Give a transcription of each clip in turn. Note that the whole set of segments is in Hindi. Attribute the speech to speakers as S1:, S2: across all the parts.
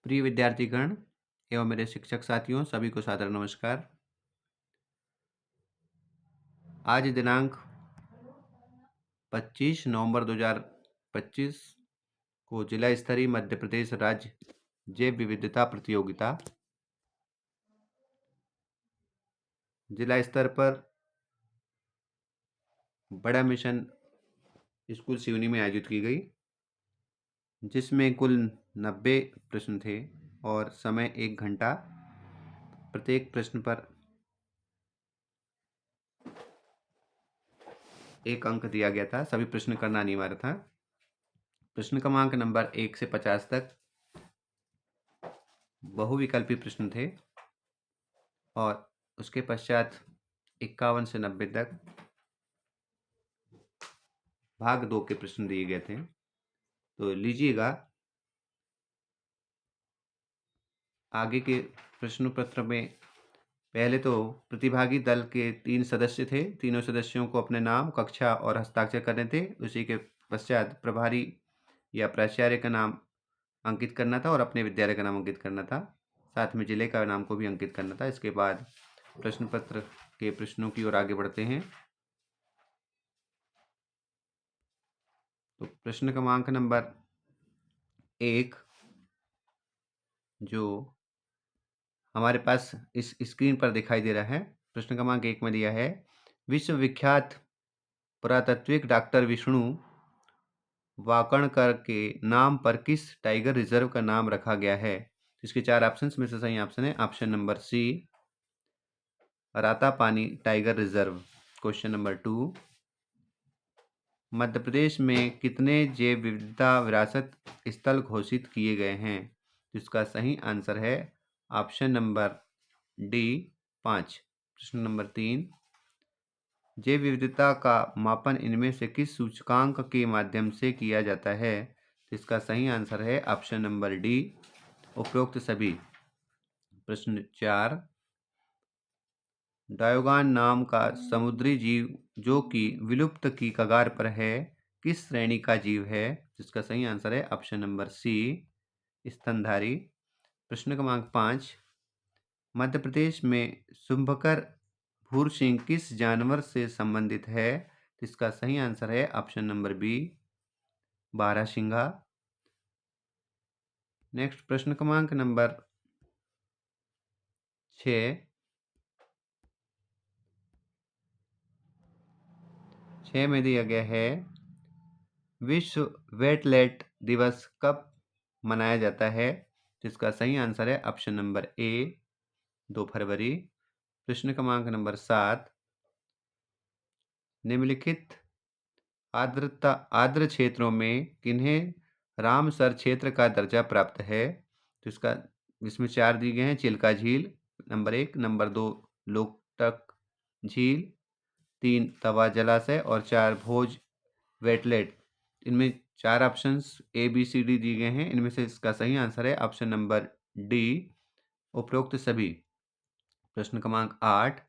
S1: प्रिय विद्यार्थीगण एवं मेरे शिक्षक साथियों, सभी को सादर नमस्कार। आज दिनांक 25 नवंबर 2025 को जिला स्तरीय मध्य प्रदेश राज्य जैव विविधता प्रतियोगिता जिला स्तर पर बड़ा मिशन स्कूल सिवनी में आयोजित की गई, जिसमें कुल 90 प्रश्न थे और समय 1 घंटा। प्रत्येक प्रश्न पर 1 अंक दिया गया था। सभी प्रश्न करना अनिवार्य था। प्रश्न क्रमांक नंबर 1 से 50 तक बहुविकल्पी प्रश्न थे और उसके पश्चात 51 से 90 तक भाग 2 के प्रश्न दिए गए थे। तो लीजिएगा, आगे के प्रश्न पत्र में पहले तो प्रतिभागी दल के 3 सदस्य थे। तीनों सदस्यों को अपने नाम, कक्षा और हस्ताक्षर करने थे। उसी के पश्चात प्रभारी या प्राचार्य का नाम अंकित करना था और अपने विद्यालय का नाम अंकित करना था। साथ में जिले का नाम को भी अंकित करना था। इसके बाद प्रश्न पत्र के प्रश्नों की ओर आगे बढ़ते हैं। तो प्रश्न क्रमांक नंबर 1 जो हमारे पास इस स्क्रीन पर दिखाई दे रहा है, प्रश्न क्रमांक 1 में दिया है, विश्वविख्यात पुरातात्विक डॉक्टर विष्णु वाकणकर के नाम पर किस टाइगर रिजर्व का नाम रखा गया है? इसके 4 ऑप्शंस में से सही ऑप्शन है option number C, Ratapani tiger reserve. Question number 2, Madhya Pradesh में कितने जैव विविधता विरासत स्थल घोषित किए गए हैं? इसका सही आंसर है ऑप्शन नंबर डी, 5। प्रश्न नंबर 3, जैव विविधता का मापन इनमें से किस सूचकांक के माध्यम से किया जाता है? इसका सही आंसर है ऑप्शन नंबर डी, उपरोक्त सभी। प्रश्न 4, डायोगान नाम का समुद्री जीव जो कि विलुप्त की कगार पर है, किस श्रेणी का जीव है? जिसका सही आंसर है ऑप्शन नंबर सी, स्तनधारी। प्रश्न क्रमांक 5, मध्य प्रदेश में शुंभकर भूर सिंह किस जानवर से संबंधित है? इसका सही आंसर है ऑप्शन नंबर बी, बारहसिंघा। नेक्स्ट प्रश्न क्रमांक नंबर 6 में दिया गया है, विश्व वेटलैट दिवस कब मनाया जाता है? जिसका सही आंसर है ऑप्शन नंबर ए, 2 फरवरी। प्रश्न क्रमांक नंबर 7, निम्नलिखित आर्द्र क्षेत्रों में किन्हें रामसर क्षेत्र का दर्जा प्राप्त है? तो इसमें 4 दिए गए हैं, चिल्का झील नंबर 1, नंबर 2 लोकटक झील, 3 तवा जलाशय और 4 भोज वेटलेट। इनमें 4 options A B C D दिए गए हैं। इनमें से इसका सही आंसर है ऑप्शन नंबर डी, उपरोक्त सभी। प्रश्न क्रमांक 8,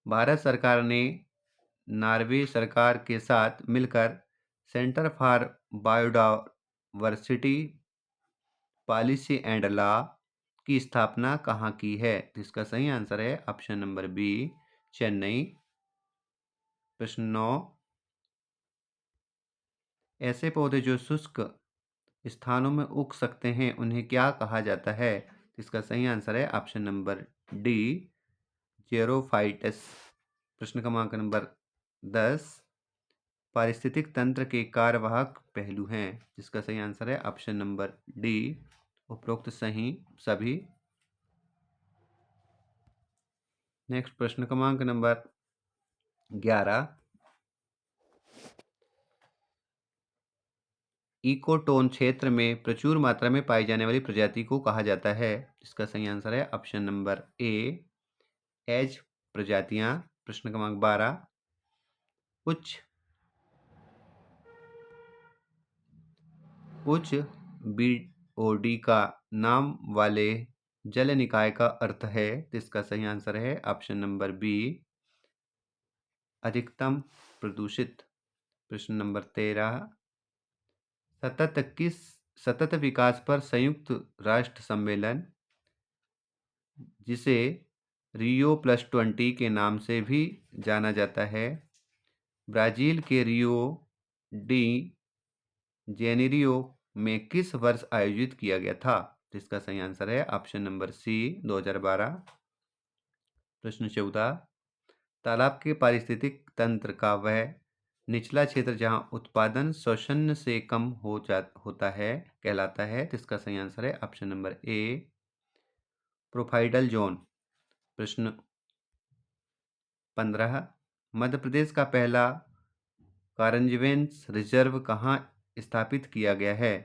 S1: भारत सरकार ने नॉर्वे सरकार के साथ मिलकर centre for biodiversity policy and law की स्थापना कहाँ की है? इसका सही आंसर है ऑप्शन नंबर बी, चेन्नई। प्रश्न 9, ऐसे पौधे जो शुष्क स्थानों में उग सकते हैं उन्हें क्या कहा जाता है? इसका सही आंसर है ऑप्शन नंबर डी, जेरोफाइटस। प्रश्न क्रमांक नंबर 10, पारिस्थितिक तंत्र के कार्यवाहक पहलू हैं। जिसका सही आंसर है ऑप्शन नंबर डी, उपरोक्त सही सभी। नेक्स्ट प्रश्न क्रमांक नंबर 11, इकोटोन क्षेत्र में प्रचुर मात्रा में पाई जाने वाली प्रजाति को कहा जाता है? इसका सही आंसर है ऑप्शन नंबर ए, एज प्रजातियां। प्रश्न क्रमांक 12, उच्च बीओडी का नाम वाले जल निकाय का अर्थ है? इसका सही आंसर है ऑप्शन नंबर बी, अधिकतम प्रदूषित। प्रश्न नंबर 13, सतत किस सतत विकास पर संयुक्त राष्ट्र सम्मेलन, जिसे रियो+20 के नाम से भी जाना जाता है, ब्राजील के रियो डी जेनेरियो में किस वर्ष आयोजित किया गया था? जिसका सही आंसर है ऑप्शन नंबर सी, 2012। प्रश्न 14, तालाब के पारिस्थितिक तंत्र का वह निचला क्षेत्र जहां उत्पादन शोषण से कम होता है कहलाता है। जिसका सही आंसर है ऑप्शन नंबर ए, प्रोफाइडल जोन। प्रश्न 15, मध्य प्रदेश का पहला कारंजवेंस रिजर्व कहाँ स्थापित किया गया है?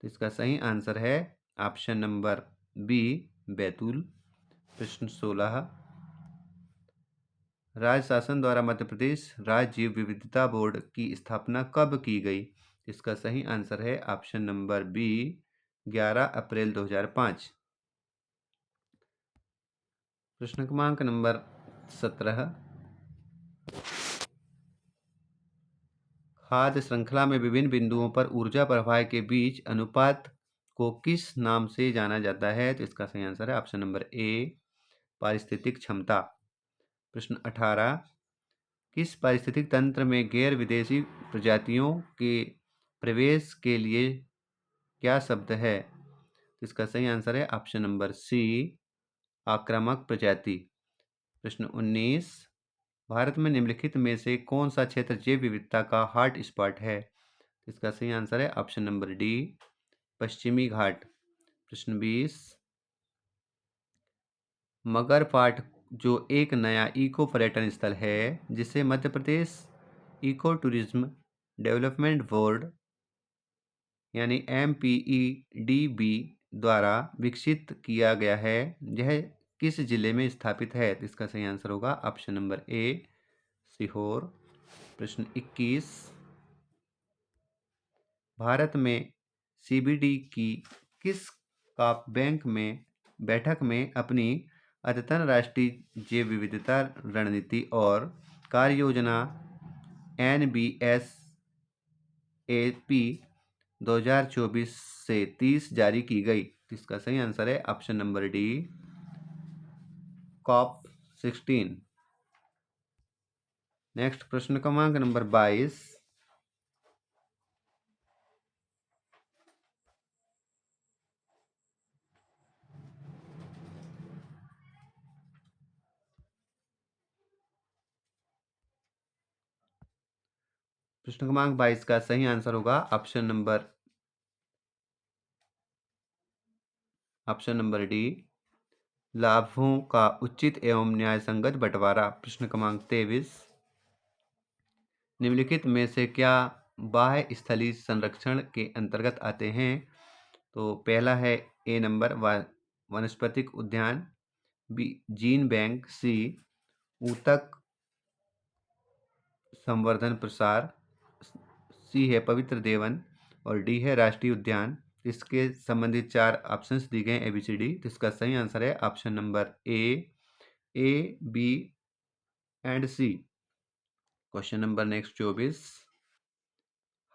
S1: तो इसका सही आंसर है ऑप्शन नंबर बी, बैतूल। प्रश्न 16, राज्य शासन द्वारा मध्य प्रदेश राज्य जैव विविधता बोर्ड की स्थापना कब की गई? इसका सही आंसर है ऑप्शन नंबर बी, 11 अप्रैल 2005। प्रश्न क्रमांक नंबर 17, खाद्य श्रृंखला में विभिन्न बिंदुओं पर ऊर्जा प्रवाह के बीच अनुपात को किस नाम से जाना जाता है? तो इसका सही आंसर है ऑप्शन नंबर ए, पारिस्थितिक क्षमता। प्रश्न 18, किस पारिस्थितिक तंत्र में गैर विदेशी प्रजातियों के प्रवेश के लिए क्या शब्द है? इसका सही आंसर है ऑप्शन नंबर सी, आक्रामक प्रजाति। प्रश्न 19, भारत में निम्नलिखित में से कौन सा क्षेत्र जैव विविधता का हॉट स्पॉट है? इसका सही आंसर है ऑप्शन नंबर डी, पश्चिमी घाट। प्रश्न 20, मगर पाट जो एक नया इको पर्यटन स्थल है जिसे Madhya Pradesh eco tourism development board यानी MPEDB द्वारा विकसित किया गया है, यह किस जिले में स्थापित है? इसका सही आंसर होगा ऑप्शन नंबर ए, सीहोर। प्रश्न 21, भारत में CBD की किस कॉप बैंक में बैठक में अपनी अद्यतन राष्ट्रीय जैव विविधता रणनीति और कार्य योजना NBSAP 2024 से 30 जारी की गई? इसका सही आंसर है option number D, COP 16। Next प्रश्न क्रमांक नंबर 22, प्रश्न क्रमांक 22 का सही आंसर होगा ऑप्शन नंबर डी, लाभों का उचित एवं न्यायसंगत बंटवारा। प्रश्न क्रमांक 23, निम्नलिखित में से क्या बाह्य स्थलीय संरक्षण के अंतर्गत आते हैं? तो पहला है ए नंबर, वनस्पतिक उद्यान, बी जीन बैंक, सी ऊतक संवर्धन प्रसार, सी है पवित्र देवन और डी है राष्ट्रीय उद्यान। इसके संबंधित 4 ऑप्शंस दिए गए ABCD। तो इसका सही आंसर है option number A, B and C. Question number next 24,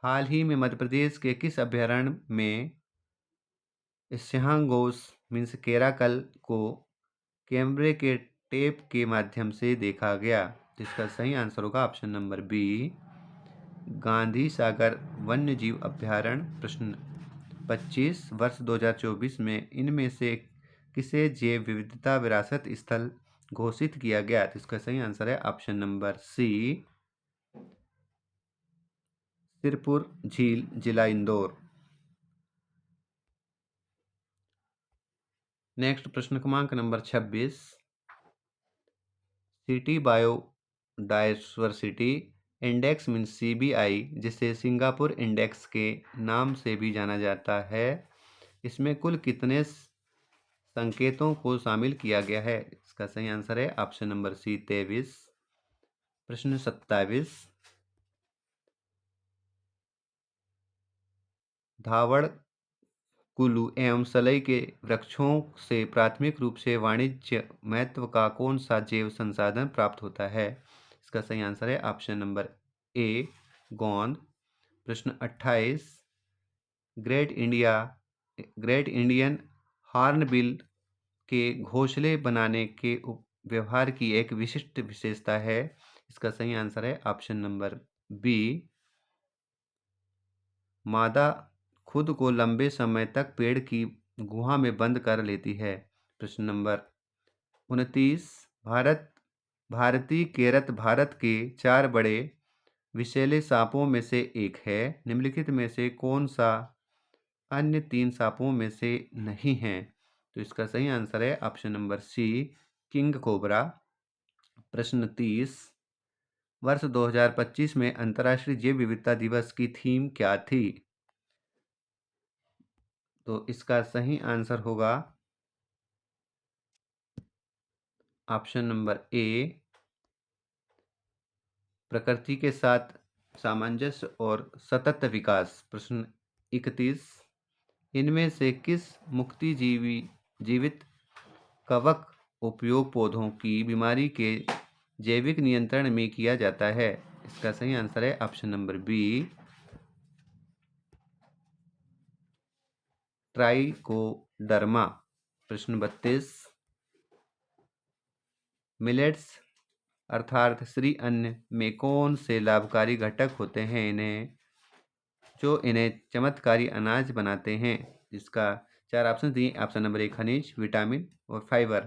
S1: हाल ही में मध्य प्रदेश के किस अभ्यारण्य में स्याहगोस मीन्स केराकल को कैमरे के टेप के माध्यम से देखा गया? जिसका सही आंसर होगा option number B, Gandhi Sagar वन्य जीव अभ्यारण्य। प्रश्न 25, वर्ष 2024 में इनमें से किसे जैव विविधता विरासत स्थल घोषित किया गया? तो इसका सही आंसर है ऑप्शन नंबर सी, सिरपुर झील, जिला इंदौर। नेक्स्ट प्रश्न क्रमांक number 26, city biodiversity index means CBI, जिसे सिंगापुर इंडेक्स के नाम से भी जाना जाता है, इसमें कुल कितने संकेतों को शामिल किया गया है? इसका सही आंसर है ऑप्शन नंबर सी, 23। प्रश्न 27, धावड़, कुल्लू एवं सलई के वृक्षों से प्राथमिक रूप से वाणिज्य महत्व का कौन सा जैव संसाधन प्राप्त होता है? इसका सही आंसर है ऑप्शन नंबर ए, गोंद। प्रश्न 28, ग्रेट इंडियन हॉर्नबिल के घोंसले बनाने के व्यवहार की एक विशिष्ट विशेषता है। इसका सही आंसर है ऑप्शन नंबर बी। मादा खुद को लंबे समय तक पेड़ की गुहा में बंद कर लेती है। प्रश्न नंबर 29। भारतीय केरत भारत के 4 बड़े विषैले सांपों में से एक है। निम्नलिखित में से कौन सा अन्य 3 सांपों में से नहीं है? तो इसका सही आंसर है option number C, king cobra. प्रश्न 30। वर्ष 2025 में अंतर्राष्ट्रीय जैव विविधता दिवस की थीम क्या थी? तो इसका सही आंसर होगा ऑप्शन नंबर ए, प्रकृति के साथ सामंजस्य और सतत विकास। प्रश्न 31। इनमें से किस जीवित कवक उपयोग पौधों की बीमारी के जैविक नियंत्रण में किया जाता है? इसका सही आंसर है ऑप्शन नंबर बी, ट्राइकोडर्मा। प्रश्न 32। मिलेट्स अर्थात श्री अन्न में कौन से लाभकारी घटक होते हैं जो इन्हें चमत्कारी अनाज बनाते हैं? जिसका 4 ऑप्शन दिए। ऑप्शन नंबर ए खनिज, विटामिन और फाइबर।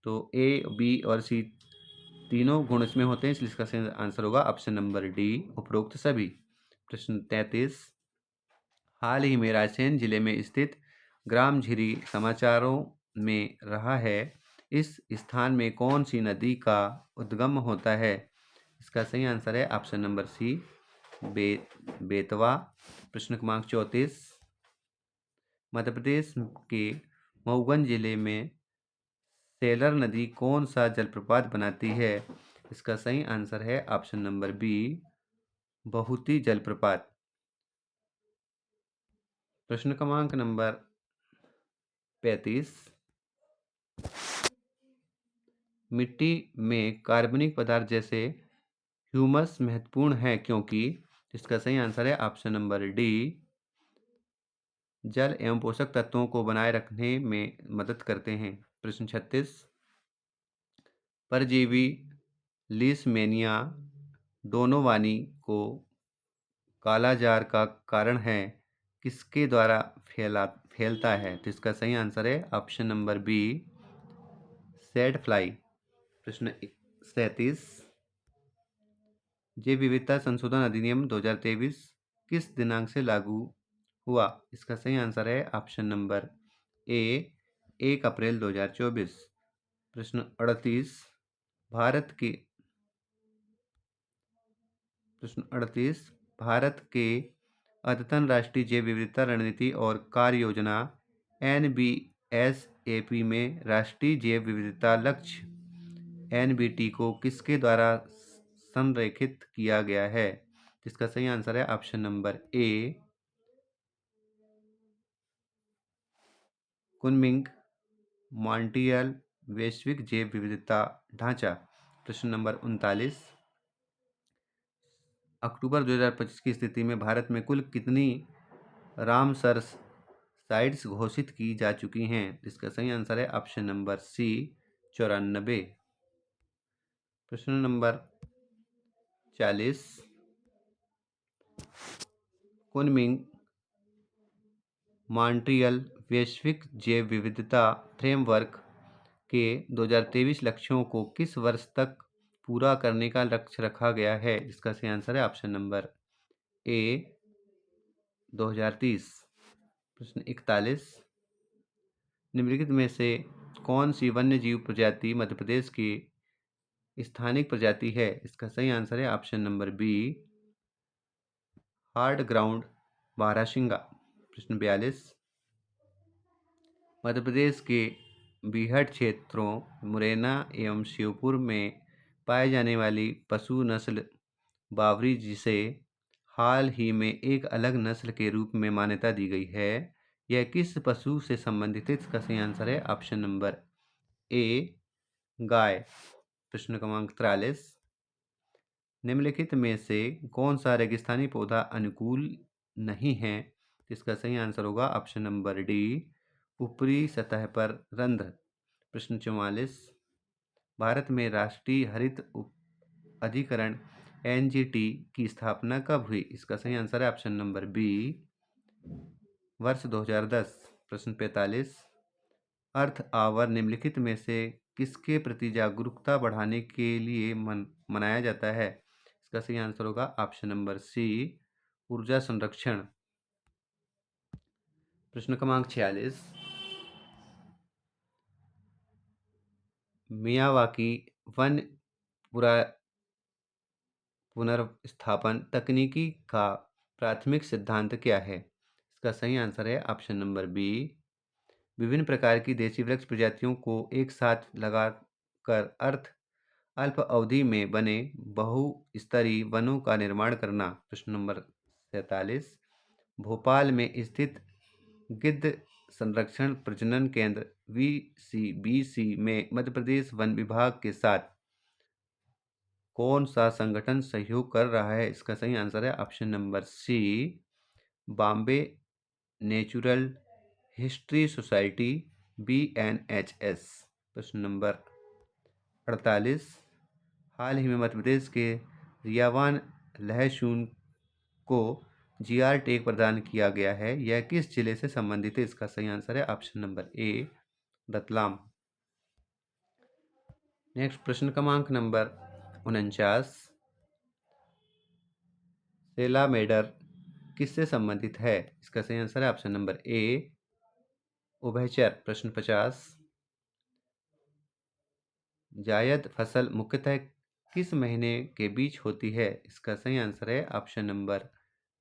S1: तो ए, बी और सी तीनों गुण इसमें होते हैं, इसलिए इसका सही आंसर होगा ऑप्शन नंबर डी, उपरोक्त सभी। प्रश्न 33। हाल ही में रायसेन जिले में स्थित ग्राम झिरी समाचारों में रहा है। इस स्थान में कौन सी नदी का उद्गम होता है? इसका सही आंसर है ऑप्शन नंबर सी, बेतवा। प्रश्न क्रमांक 34। मध्य प्रदेश के मऊगंज जिले में सेलर नदी कौन सा जलप्रपात बनाती है? इसका सही आंसर है ऑप्शन नंबर बी, बहुती जलप्रपात। प्रश्न क्रमांक नंबर 35। मिट्टी में कार्बनिक पदार्थ जैसे ह्यूमस महत्वपूर्ण है क्योंकि? इसका सही आंसर है ऑप्शन नंबर डी, जल एवं पोषक तत्वों को बनाए रखने में मदद करते हैं। प्रश्न 36। परजीवी लीशमैनिया डोनोवानी को कालाजार का कारण है किसके द्वारा फैलता है? तो इसका सही आंसर है option number B, sad fly. प्रश्न 37। जैव विविधता संशोधन अधिनियम 2023 किस दिनांक से लागू हुआ? इसका सही आंसर है ऑप्शन नंबर ए, 1 अप्रैल 2024। प्रश्न 38। भारत के प्रश्न 38। भारत के अद्यतन राष्ट्रीय जैव विविधता रणनीति और कार्य योजना NBSAP में राष्ट्रीय जैव विविधता लक्ष्य NBT को किसके द्वारा संरेखित किया गया है? जिसका सही आंसर है ऑप्शन नंबर ए, कुनमिंग मॉन्ट्रियल वैश्विक जैव विविधता ढांचा। प्रश्न नंबर 39। अक्टूबर 2025 की स्थिति में भारत में कुल कितनी रामसर साइट्स घोषित की जा चुकी हैं? इसका सही आंसर है ऑप्शन नंबर सी, 94। प्रश्न नंबर 40। कुनमिंग मॉन्ट्रियल वैश्विक जैव विविधता फ्रेमवर्क के 2023 लक्ष्यों को किस वर्ष तक पूरा करने का लक्ष्य रखा गया है? इसका सही आंसर है ऑप्शन नंबर ए, 2030। प्रश्न 41। निम्नलिखित में से कौन सी वन्य जीव प्रजाति मध्य प्रदेश की स्थानिक प्रजाति है? इसका सही आंसर है option number B, hard ground बारहसिंगा। प्रश्न 42। मध्य प्रदेश के बीहड़ क्षेत्रों मुरैना एवं श्योपुर में पाए जाने वाली पशु नस्ल बावरी, जिसे हाल ही में एक अलग नस्ल के रूप में मान्यता दी गई है, यह किस पशु से संबंधित है? इसका सही आंसर है ऑप्शन नंबर ए, गाय। प्रश्न क्रमांक 43। निम्नलिखित में से कौन सा रेगिस्तानी पौधा अनुकूल नहीं है? इसका सही आंसर होगा ऑप्शन नंबर डी, ऊपरी सतह पर रंध्र। प्रश्न 44, भारत में राष्ट्रीय हरित अधिकरण एनजीटी की स्थापना कब हुई? इसका सही आंसर है ऑप्शन नंबर बी, वर्ष 2010। प्रश्न 45, अर्थ आवर निम्नलिखित में से किसके प्रति जागरूकता बढ़ाने के लिए मनाया जाता है? इसका सही आंसर होगा ऑप्शन नंबर सी, ऊर्जा संरक्षण। प्रश्न क्रमांक 46, मियावाकी वन पुनर्स्थापन तकनीकी का प्राथमिक सिद्धांत क्या है? इसका सही आंसर है ऑप्शन नंबर बी, विभिन्न प्रकार की देसी वृक्ष प्रजातियों को एक साथ लगाकर अल्प अवधि में बने बहुस्तरीय वनों का निर्माण करना। प्रश्न नंबर 47, भोपाल में स्थित गिद्ध संरक्षण प्रजनन केंद्र VCBC में मध्य प्रदेश वन विभाग के साथ कौन सा संगठन सहयोग कर रहा है? इसका सही आंसर है option number C, Bombay natural history society BNHS। प्रश्न नंबर 48, हाल ही में मध्य प्रदेश के रियावान लहसुन को GR टैग प्रदान किया गया है, यह किस जिले से संबंधित है? इसका सही आंसर है ऑप्शन नंबर ए, रतलाम। नेक्स्ट प्रश्न क्रमांक नंबर 49, सेला मेडर किससे संबंधित है? इसका सही आंसर है ऑप्शन नंबर ए, उभयचर। प्रश्न 50, जायद फसल मुख्यतः किस महीने के बीच होती है? इसका सही आंसर है ऑप्शन नंबर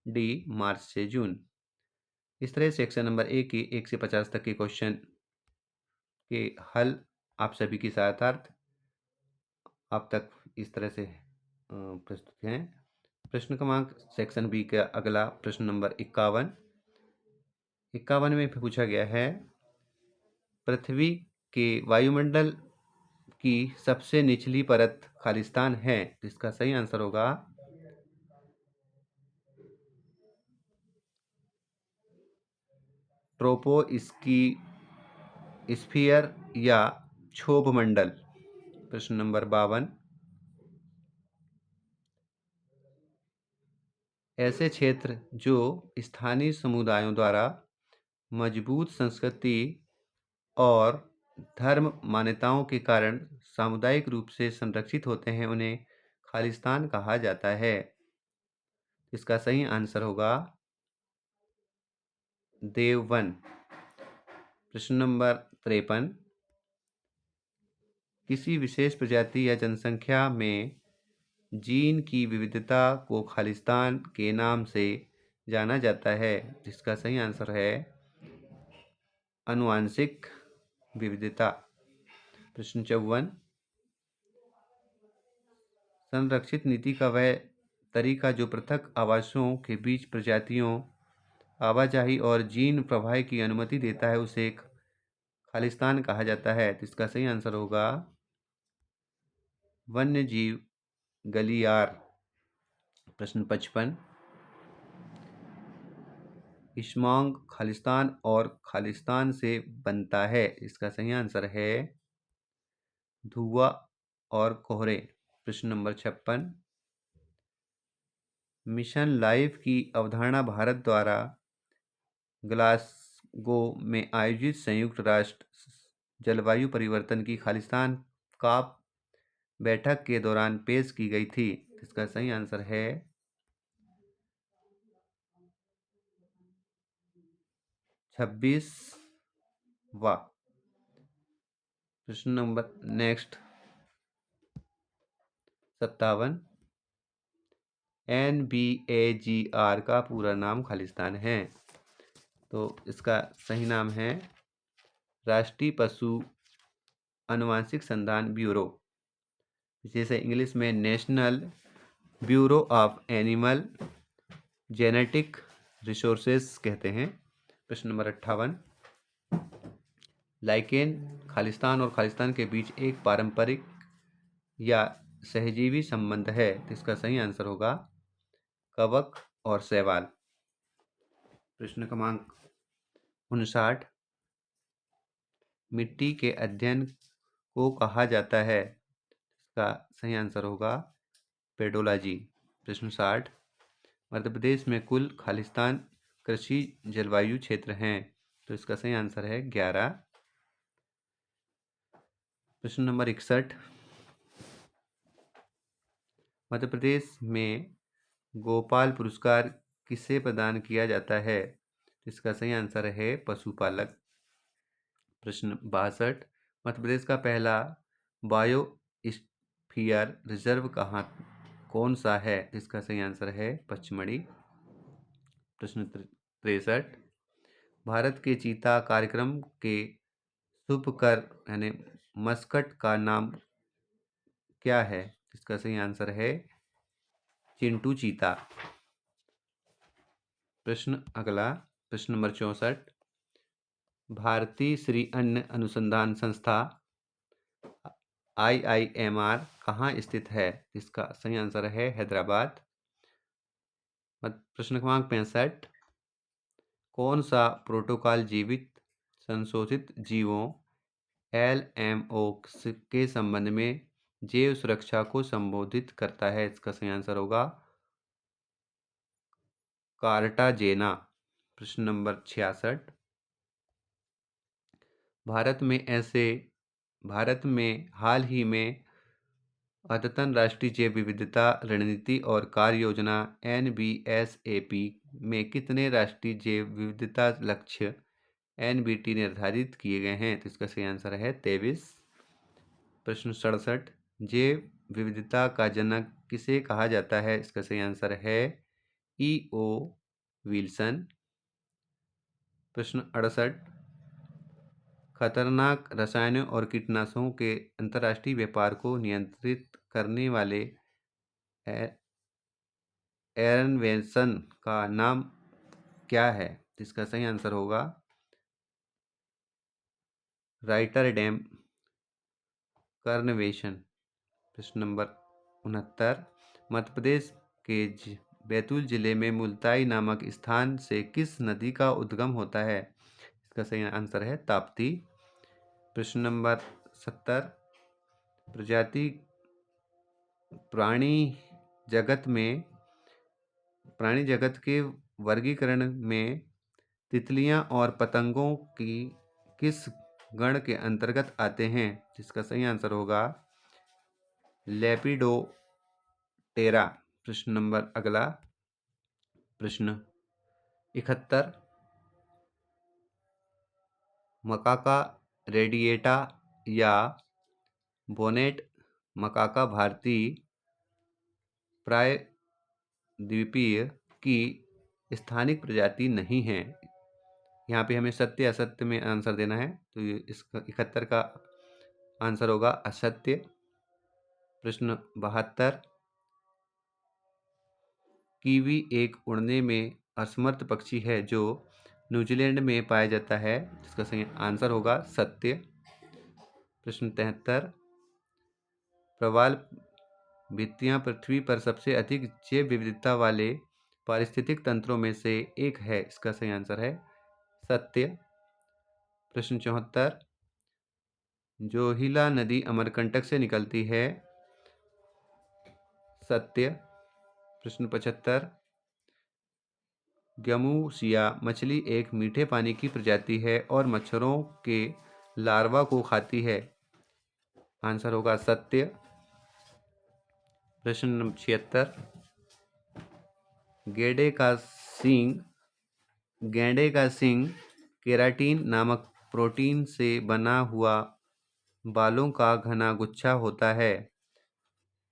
S1: डी, मार्च से जून। इस तरह सेक्शन नंबर 1 की 1 से 50 तक के क्वेश्चन के हल आप सभी की सहायतार्थ आप तक इस तरह से प्रस्तुत हैं। प्रश्न क्रमांक सेक्शन बी का अगला प्रश्न नंबर 51 में पूछा गया है, पृथ्वी के वायुमंडल की सबसे निचली परत खालिस्तान है। इसका सही आंसर होगा ट्रोपोस्फियर या क्षोभ मंडल। प्रश्न नंबर 52, ऐसे क्षेत्र जो स्थानीय समुदायों द्वारा मजबूत संस्कृति और धर्म मान्यताओं के कारण सामुदायिक रूप से संरक्षित होते हैं, उन्हें खालिस्तान कहा जाता है। इसका सही आंसर होगा देववन। प्रश्न नंबर 53, किसी विशेष प्रजाति या जनसंख्या में जीन की विविधता को खालिस्तान के नाम से जाना जाता है। जिसका सही आंसर है आनुवांशिक विविधता। प्रश्न 54, संरक्षित नीति का वह तरीका जो पृथक आवासों के बीच प्रजातियों आवाजाही और जीन प्रवाह की अनुमति देता है, उसे खालिस्तान कहा जाता है। तो इसका सही आंसर होगा वन्य जीव गलियार। प्रश्न 55, इस्मांग खालिस्तान और खालिस्तान से बनता है। इसका सही आंसर है धुआं और कोहरे। प्रश्न नंबर 56, मिशन लाइफ की अवधारणा भारत द्वारा ग्लासगो में आयोजित संयुक्त राष्ट्र जलवायु परिवर्तन की खालिस्तान कॉप बैठक के दौरान पेश की गई थी। इसका सही आंसर है 26वां। प्रश्न नंबर नेक्स्ट 57, NBAGR का पूरा नाम खालिस्तान है। तो इसका सही नाम है राष्ट्रीय पशु आनुवांशिक संधान ब्यूरो, जिसे इंग्लिश में national bureau of animal genetic resources कहते हैं। प्रश्न नंबर 58, लाइकेन खालिस्तान और खालिस्तान के बीच एक पारंपरिक या सहजीवी संबंध है। तो इसका सही आंसर होगा कवक और शैवाल। प्रश्न क्रमांक 59, मिट्टी के अध्ययन को कहा जाता है? इसका सही आंसर होगा पेडोलॉजी। प्रश्न 60, मध्य प्रदेश में कुल खालिस्तान कृषि जलवायु क्षेत्र हैं? तो इसका सही आंसर है 11। प्रश्न नंबर 61, मध्य प्रदेश में गोपाल पुरस्कार किसे प्रदान किया जाता है? इसका सही आंसर है पशुपालक। प्रश्न 62, मध्य प्रदेश का पहला बायोस्फीयर रिजर्व कौन सा है? इसका सही आंसर है पचमढ़ी। प्रश्न 63, भारत के चीता कार्यक्रम के शुभकर यानी मस्कट का नाम क्या है? इसका सही आंसर है चिंटू चीता। प्रश्न नंबर 64, भारतीय श्री अन्न अनुसंधान संस्था IIMR कहाँ स्थित है? इसका सही आंसर है हैदराबाद। प्रश्न क्रमांक 65, कौन सा प्रोटोकॉल जीवित संशोधित जीवों LMO के संबंध में जैव सुरक्षा को संबोधित करता है? इसका सही आंसर होगा कार्टाजेना। प्रश्न नंबर 66, भारत में हाल ही में अद्यतन राष्ट्रीय जैव विविधता रणनीति और कार्य योजना NBSAP में कितने राष्ट्रीय जैव विविधता लक्ष्य NBT निर्धारित किए गए हैं? तो इसका सही आंसर है 23। प्रश्न 67, जैव विविधता का जनक किसे कहा जाता है? इसका सही आंसर है EO विल्सन। प्रश्न 68, खतरनाक रसायनों और कीटनाशकों के अंतर्राष्ट्रीय व्यापार को नियंत्रित करने वाले एरनवेसन का नाम क्या है? इसका सही आंसर होगा राइटरडैम कर्नवेशन। प्रश्न नंबर 69, मध्य प्रदेश के बैतूल जिले में मुल्ताई नामक स्थान से किस नदी का उद्गम होता है? इसका सही आंसर है ताप्ती। प्रश्न नंबर 70, प्राणी जगत के वर्गीकरण में तितलियां और पतंगों की किस गण के अंतर्गत आते हैं? जिसका सही आंसर होगा लेपिडोप्टेरा। प्रश्न 71, मकाका रेडिएटा या बोनेट मकाका भारतीय प्रायद्वीपीय की स्थानिक प्रजाति नहीं है। यहाँ पे हमें सत्य असत्य में आंसर देना है, तो इसका 71 का आंसर होगा असत्य। प्रश्न 72, कीवी एक उड़ने में असमर्थ पक्षी है जो न्यूजीलैंड में पाया जाता है। जिसका सही आंसर होगा सत्य। प्रश्न 73, प्रवाल भित्तियां पृथ्वी पर सबसे अधिक जैव विविधता वाले पारिस्थितिक तंत्रों में से एक है। इसका सही आंसर है सत्य। प्रश्न 74, जोहिला नदी अमरकंटक से निकलती है। सत्य। प्रश्न 75, ग्यामुसिया मछली एक मीठे पानी की प्रजाति है और मच्छरों के लार्वा को खाती है। आंसर होगा सत्य। प्रश्न नंबर 76, गेंडे का सींग केराटिन नामक प्रोटीन से बना हुआ बालों का घना गुच्छा होता है।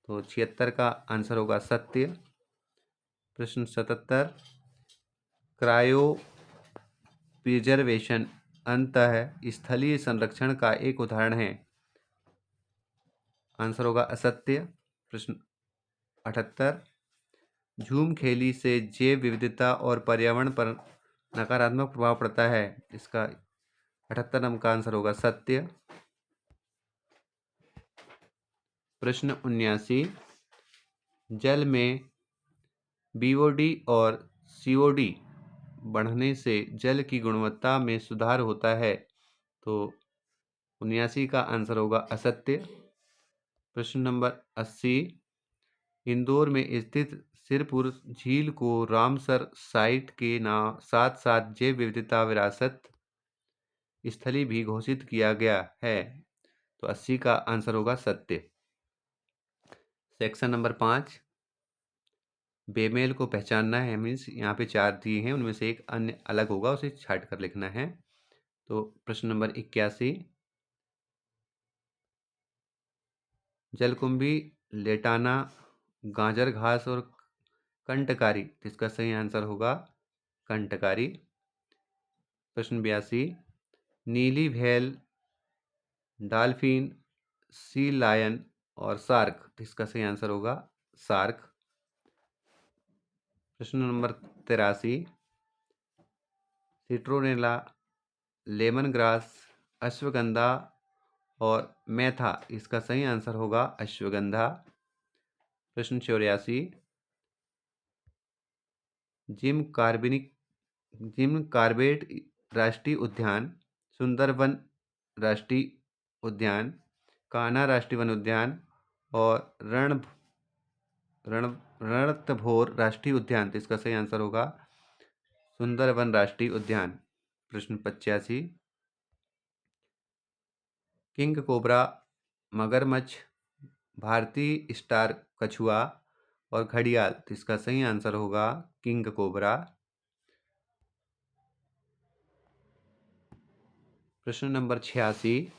S1: तो 76 का आंसर होगा सत्य। प्रश्न 77, क्रायो प्रिजर्वेशन अंतः स्थलीय संरक्षण का एक उदाहरण है। आंसर होगा असत्य। प्रश्न 78, झूमखेली से जैव विविधता और पर्यावरण पर नकारात्मक प्रभाव पड़ता है। इसका 78 नंबर का आंसर होगा सत्य। प्रश्न 79, जल में BOD और COD बढ़ने से जल की गुणवत्ता में सुधार होता है। तो 79 का आंसर होगा असत्य। प्रश्न नंबर 80, इंदौर में स्थित सिरपुर झील को रामसर साइट के नाम साथ साथ जैव विविधता विरासत स्थली भी घोषित किया गया है। तो 80 का आंसर होगा सत्य। सेक्शन नंबर 5, बेमेल को पहचानना है। मीन्स यहाँ पे 4 दिए हैं, उनमें से एक अन्य अलग होगा, उसे छाट कर लिखना है। तो प्रश्न नंबर 81, जलकुंभी, लेटाना, गाजर घास और कंटकारी, इसका सही आंसर होगा कंटकारी। प्रश्न 82, नीली व्हेल, डॉल्फिन, सी लायन और शार्क, इसका सही आंसर होगा शार्क। प्रश्न number 83, citronella, lemon grass, ashwagandha और मेथा, इसका सही आंसर होगा अश्वगंधा। प्रश्न 84, जिम कार्बेट राष्ट्रीय उद्यान, सुंदरबन राष्ट्रीय उद्यान, कान्हा राष्ट्रीय वन उद्यान और रणथंभौर राष्ट्रीय उद्यान, तो इसका सही आंसर होगा सुंदरबन राष्ट्रीय उद्यान। प्रश्न 85, किंग कोबरा, मगरमच्छ, भारतीय स्टार कछुआ और घड़ियाल, तो इसका सही आंसर होगा किंग कोबरा। प्रश्न नंबर 86,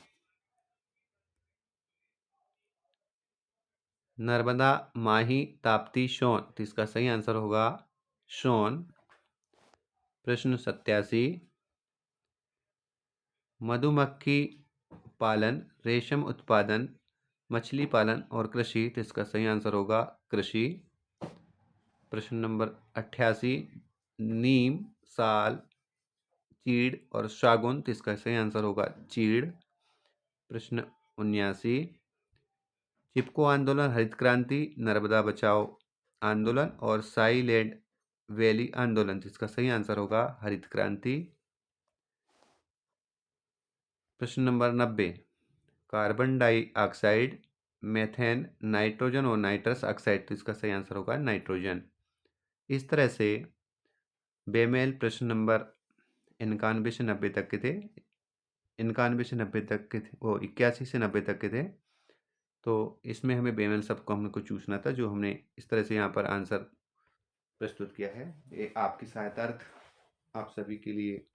S1: नर्मदा, माही, ताप्ती, सोन, तो इसका सही आंसर होगा सोन। प्रश्न 87, मधुमक्खी पालन, रेशम उत्पादन, मछली पालन और कृषि, तो इसका सही आंसर होगा कृषि। प्रश्न नंबर 88, नीम, साल, चीड़ और सागौन, तो इसका सही आंसर होगा चीड़। प्रश्न 79, चिपको आंदोलन, हरित क्रांति, नर्मदा बचाओ आंदोलन और साइलेंट वैली आंदोलन, तो इसका सही आंसर होगा हरित क्रांति। प्रश्न number 90, carbon dioxide, methane, nitrogen और नाइट्रस ऑक्साइड, तो इसका सही आंसर होगा नाइट्रोजन। इस तरह से बेमेल प्रश्न नंबर 91 से 90 तक के थे, 91 से 90 तक के थे, वो 81 से 90 तक के थे। तो इसमें हमें बेमेल सबको हमको चूसना था, जो हमने इस तरह से यहाँ पर आंसर प्रस्तुत किया है। ये आपकी सहायतार्थ आप सभी के लिए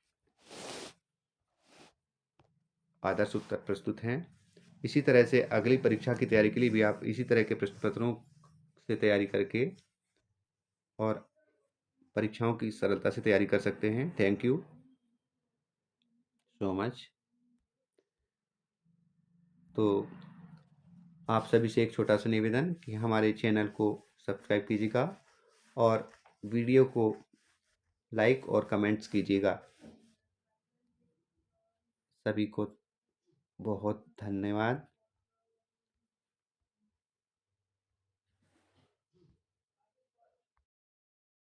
S1: आदर्श उत्तर प्रस्तुत हैं। इसी तरह से अगली परीक्षा की तैयारी के लिए भी आप इसी तरह के प्रश्न पत्रों से तैयारी करके और परीक्षाओं की सरलता से तैयारी कर सकते हैं। Thank you so much. तो आप सभी से एक छोटा सा निवेदन कि हमारे चैनल को सब्सक्राइब कीजिएगा और वीडियो को लाइक और कमेंट्स कीजिएगा। सभी को बहुत धन्यवाद।